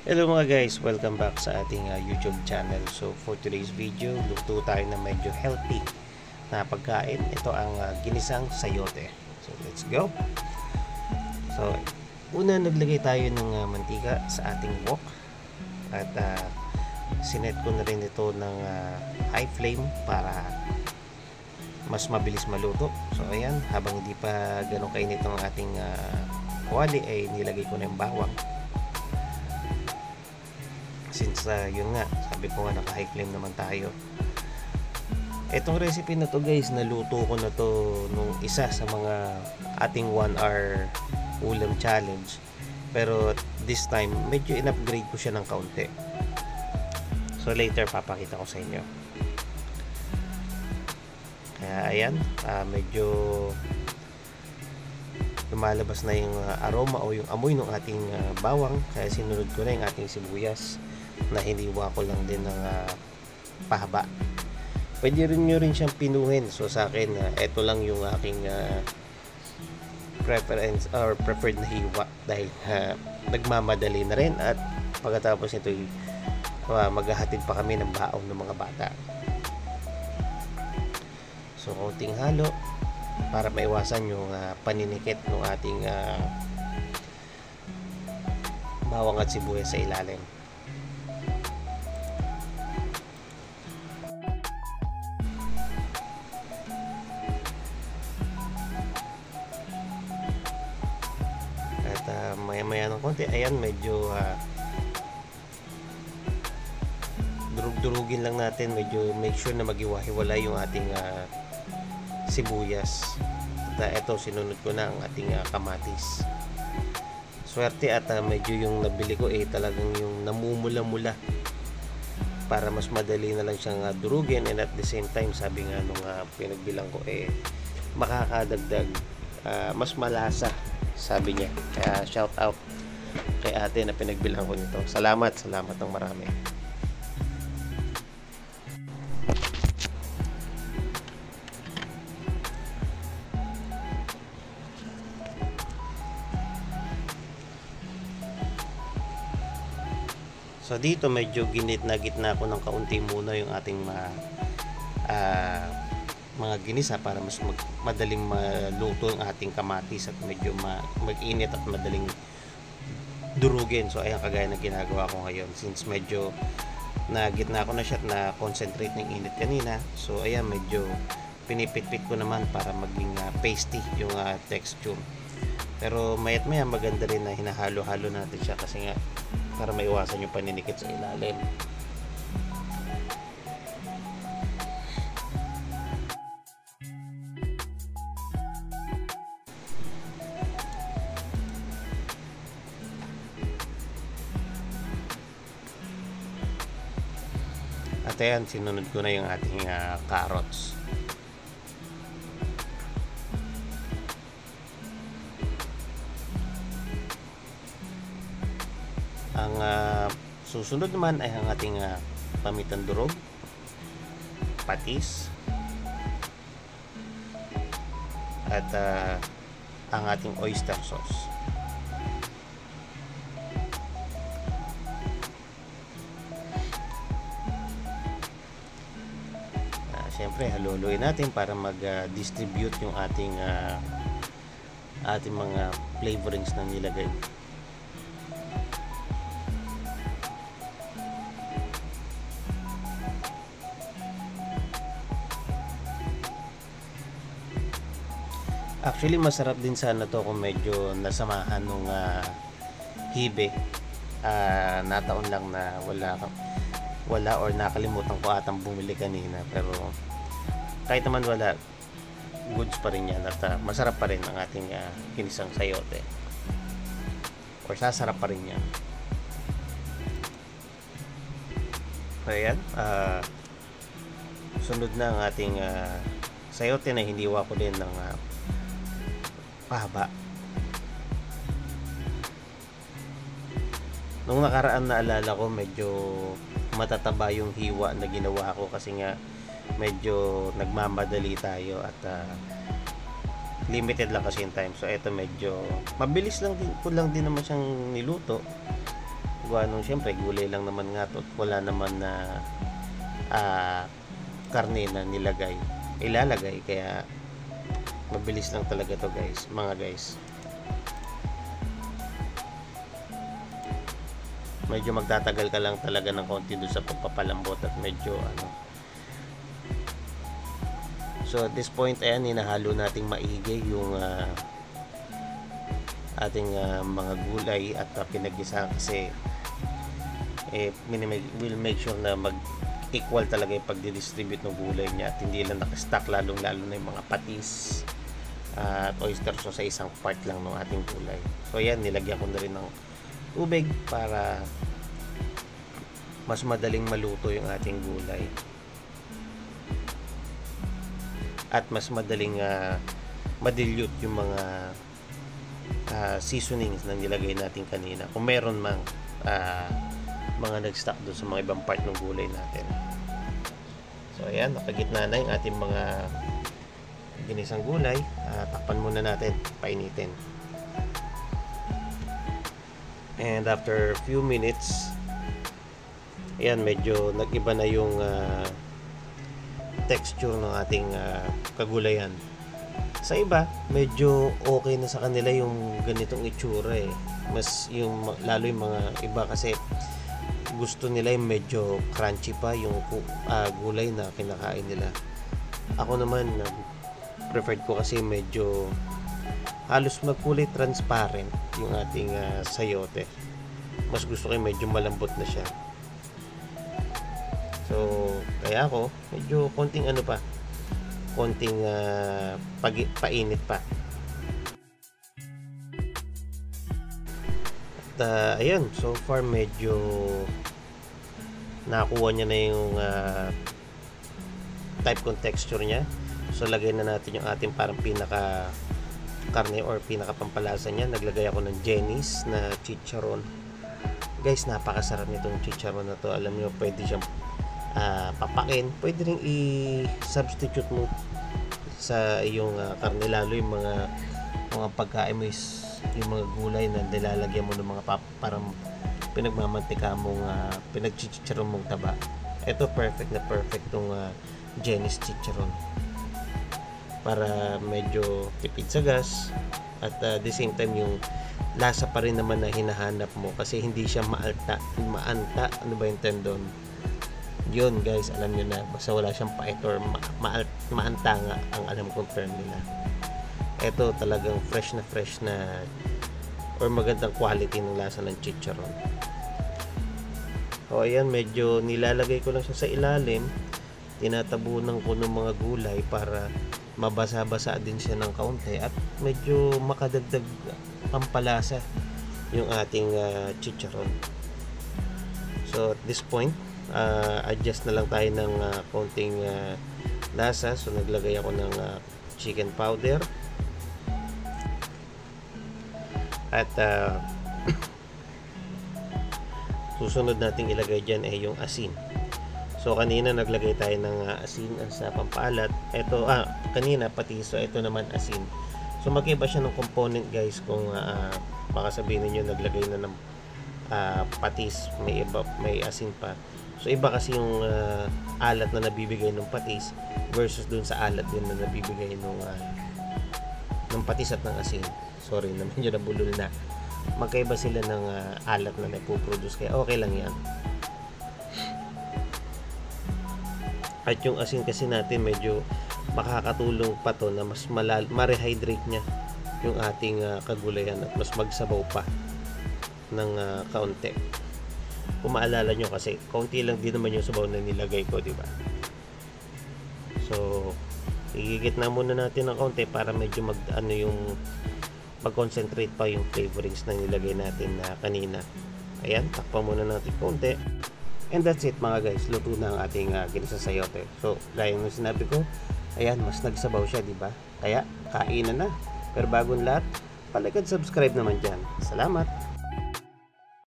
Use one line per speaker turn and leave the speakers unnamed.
Hello mga guys, welcome back sa ating YouTube channel. So for today's video, luto tayo na medyo healthy na pagkain. Ito ang ginisang sayote. So let's go. So una naglagay tayo ng mantika sa ating wok at sinet ko na rin ito ng high flame para mas mabilis maluto. So ayan, habang hindi pa ganun kainit ang ating kawali ay nilagay ko na yung bawang. Since yun nga, sabi ko nga naka high flame naman tayo. Etong recipe na to guys, naluto ko na to nung isa sa mga ating 1 hour ulam challenge. Pero this time, medyo in-upgrade ko siya ng kaunti. So later papakita ko sa inyo. Kaya ayan, medyo lumalabas na yung aroma o yung amoy ng ating bawang. Kaya sinunod ko na yung ating sibuyas na hiniwa ko lang din ng pahaba. Pwede rin nyo rin siyang pinuhin. So sa akin, ito lang yung aking preference or preferred na hiwa dahil nagmamadali na rin at pagkatapos ito maghahatid pa kami ng baong ng mga bata. So konting halo para maiwasan yung paninikit ng ating bawang at sibuyas sa ilalim. At maya-maya ng konti, ayan, medyo durug-durugin lang natin, medyo make sure na maghiwa-hiwala yung ating sibuyas. At ito, sinunod ko na ang ating kamatis. Swerte at medyo yung nabili ko talagang yung namumula-mula para mas madali na lang siyang durugin, and at the same time, sabi nga nung pinagbilang ko makakadagdag mas malasa, sabi niya. Kaya shout out kay ate na pinagbilang ko nito. Salamat ng marami. So dito medyo gitna ko ng kaunti muna yung ating mga ginisa para mas madaling maluto ang ating kamatis at medyo mag-init at madaling durugin. So ayan, kagaya ng ginagawa ko ngayon since medyo gitna ko na siya at na-concentrate ng init kanina. So ayan, medyo pinipit-pit ko naman para maging pasty yung texture. Pero mayat maya maganda rin na hinahalo-halo natin siya kasi nga para maiwasan yung paninikit sa ilalim. At ayan, sinunod ko na yung ating carrots. Ang susunod naman ay ang ating pamitang durog, patis, at ang ating oyster sauce. Siyempre, haluluin natin para mag-distribute yung ating mga flavorings na nilagay. Actually, masarap din sana to kung medyo nasamahan nung hibe. Nataon lang na wala or nakalimutan ko atang bumili kanina, pero kahit naman wala, goods pa rin yan at masarap pa rin ang ating ginisang sayote or sasarap pa rin yan. So ayan, sunod na ang ating sayote na hiniwa ko din ng pahaba. Nung nakaraan naalala ko medyo matataba yung hiwa na ginawa ko kasi nga medyo nagmamadali tayo at limited lang kasi yung time. So eto medyo mabilis lang din, ko lang din naman siyang niluto. gawa nung syempre gulay lang naman nga to, wala naman na karne na ilalagay, kaya mabilis lang talaga to guys, mga guys. Medyo magtatagal ka lang talaga ng konti doon sa pagpapalambot at medyo so at this point, ayan, hinahalo nating maigi yung ating mga gulay at pinag-isa, kasi we'll make sure na mag-equal talaga yung pag-distribute ng gulay niya at hindi lang nakastack, lalo na yung mga patis at oyster sauce sa isang part lang ng ating gulay. So ayan, nilagyan ko na rin ng tubig para mas madaling maluto yung ating gulay at mas madaling madilute yung mga seasonings na nilagay natin kanina, kung meron mang mga nag-stock doon sa mga ibang part ng gulay natin. So ayan, nakagitna na yung ating mga ginisang gulay. Takpan muna natin, painitin. And after few minutes, ayan, medyo nag-iba na yung texture ng ating kagulayan. Sa iba, medyo okay na sa kanila yung ganitong itsura Mas lalo yung mga iba kasi gusto nila yung medyo crunchy pa yung gulay na kinakain nila. Ako naman, preferred ko kasi medyo halos magkulay transparent yung ating sayote. Mas gusto ko yung medyo malambot na siya. So, kaya ako medyo konting painit pa. At ayun, so far medyo nakuha niya na yung type kong texture niya. So lagay na natin yung ating parang pinaka karne or pinaka pampalasa niya. Naglagay ako ng Jenny's na chicharon. Guys, napakasarap nitong chicharon na to. Alam niyo, pwede siyang papakin, pwede rin i-substitute mo sa iyong karne, lalo yung mga pagkain mo is yung mga gulay na nilalagyan mo ng mga parang pinagmamantika mong pinagchichicharon mong taba. Ito perfect tong Jenny's chicharon para medyo tipid sa gas at the same time yung lasa pa rin naman na hinahanap mo, kasi hindi siya maanta, ano ba yung term doon? Yun guys, alam nyo na, basta wala siyang pait or maanta nga ang alam kong term nila. Ito talagang fresh na or magandang quality ng lasa ng chicharon. O ayan, medyo nilalagay ko lang siya sa ilalim, tinatabunan ko ng mga gulay para mabasa-basa din siya ng kaunti at medyo makadagdag pampalasa yung ating chicharon. So at this point, adjust na lang tayo ng konting lasa. So naglagay ako ng chicken powder at susunod nating ilagay dyan ay yung asin. So kanina naglagay tayo ng asin sa pampalat. Ito kanina patis, so ito naman asin. So magkaiba siya ng component guys. Kung baka sabihin niyo naglagay na ng patis, may asin pa. So iba kasi yung alat na nabibigay ng patis versus dun sa alat din na nabibigay ng patis at ng asin. Sorry naman yun, nabulol na. Magkaiba sila ng alat na naipoproduce, kaya okay lang yan. At yung asin kasi natin medyo makakatulong pa to na mas ma-rehydrate niya yung ating kagulayan at mas magsabaw pa ng kaunti. Kung maalala nyo kasi kaunti lang din naman yung sabaw na nilagay ko, di ba? So igigit na muna natin ng kaunti para medyo mag-concentrate pa yung flavorings na nilagay natin kanina. Ayan, takpan muna natin kaunti. And that's it mga guys, luto na ang ating ginisa sayote. So gaya ng sinabi ko, ayan, mas nagsabaw siya, di ba? Kaya kainan na. Pero bago lahat, palike at subscribe naman dyan. Salamat!